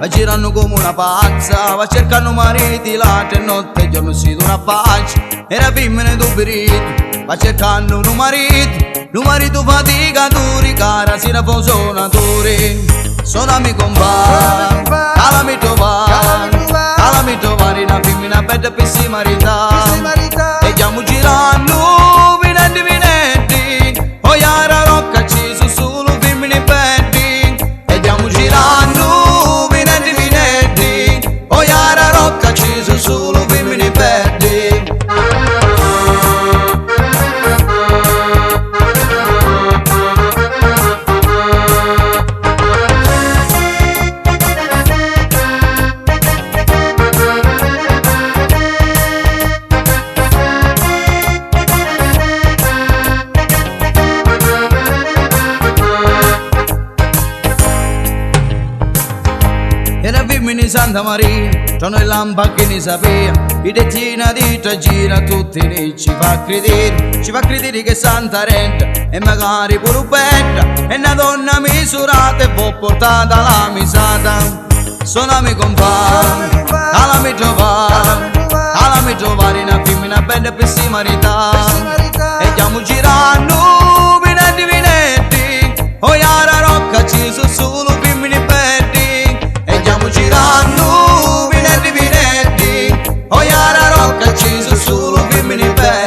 va girando come una pazza, va cercando mariti latte e notte e giorno si dà una pace. Era femmina tu perito, va cercando un marito faticatore, cara si era fosonatore. Sono amico compare, calami trovare una femmina bella per si marità. E stiamo girando vinetti, poi alla rocca ci sono solo femmine belli. E stiamo girando vinetti, poi alla rocca ci sono solo femmine belli. Era femmina di Santa Maria, sono il lampa che ne sapeva, i dettina di gira tutti ne ci fa credere che Santa Renta e magari pure bella, è una donna misurata e può portata alla misata. Sono amico compare, calami trovare una femmina bella per si marità. E stiamo girando vinetti, poi alla rocca ci sono solo femmine belli. E stiamo girando vinetti, poi alla rocca ci sono solo femmine belli.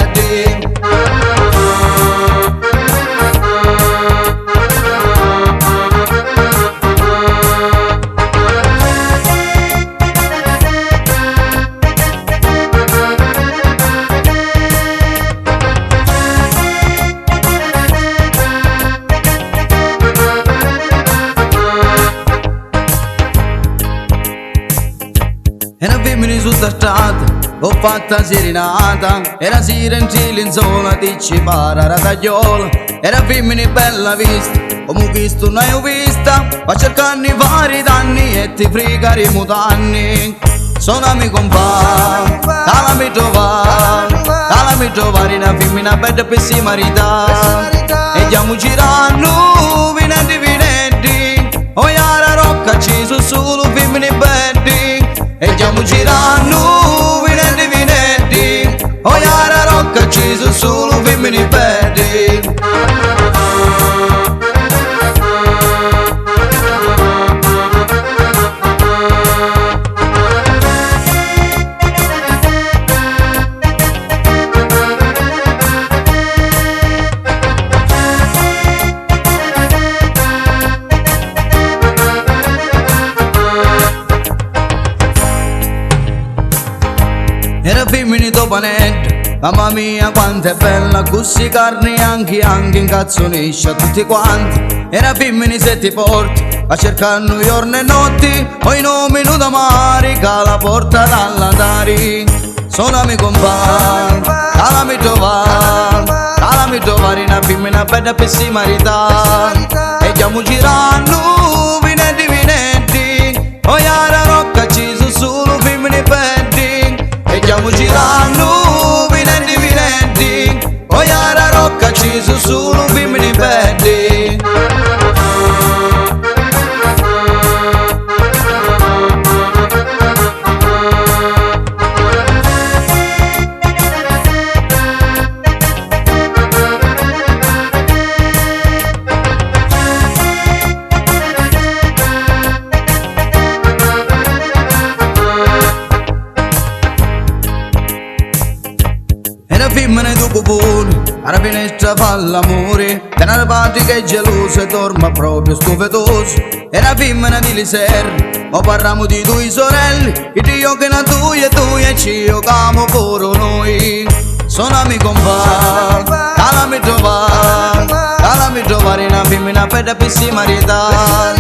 Era femmina su sta strada, ho fatta serenata, era sera in cielo in zona, ti ci para la tagliola. Era femmina bella vista, come ho visto non ho vista, va cercando i vari danni e ti fregaremo danni. Sono amico compare, calami trovare una femmina bella per si marità. E stiamo girando vinetti, poi alla rocca ci sono solo femmine belli. E stiamo girando vinetti, poi alla rocca ci sono solo femmine belli. Era femmina topanetta, mamma mia quanto è bella, così carne anche in cazzonisce a tutti quanti. Era femmina sette porte, a cercare giorno e notti, poi non minuto mare che la porta dall'andare. Sono amico compare, calami trovare una femmina bella per si marità. E stiamo girando vinetti, poi alla rocca ci sono solo femmine belli. E stiamo girando vinetti, poi alla rocca ci sono solo femmine belli. Era femmina di cupone, alla finestra fa l'amore, te ne parte che è geloso e dorme proprio stufetoso. Era femmina di Liserri, ma parliamo di due sorelle, e Dio che na tu e ci giocamo pure noi. Sono amico compare, calami trovare una femmina bella per si marità.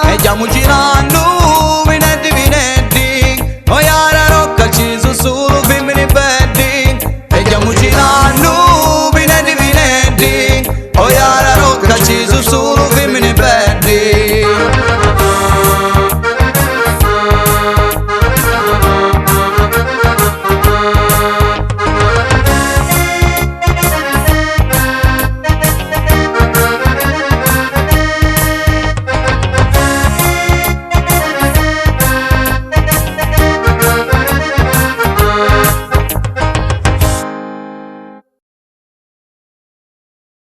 E stiamo girando vinetti, poi alla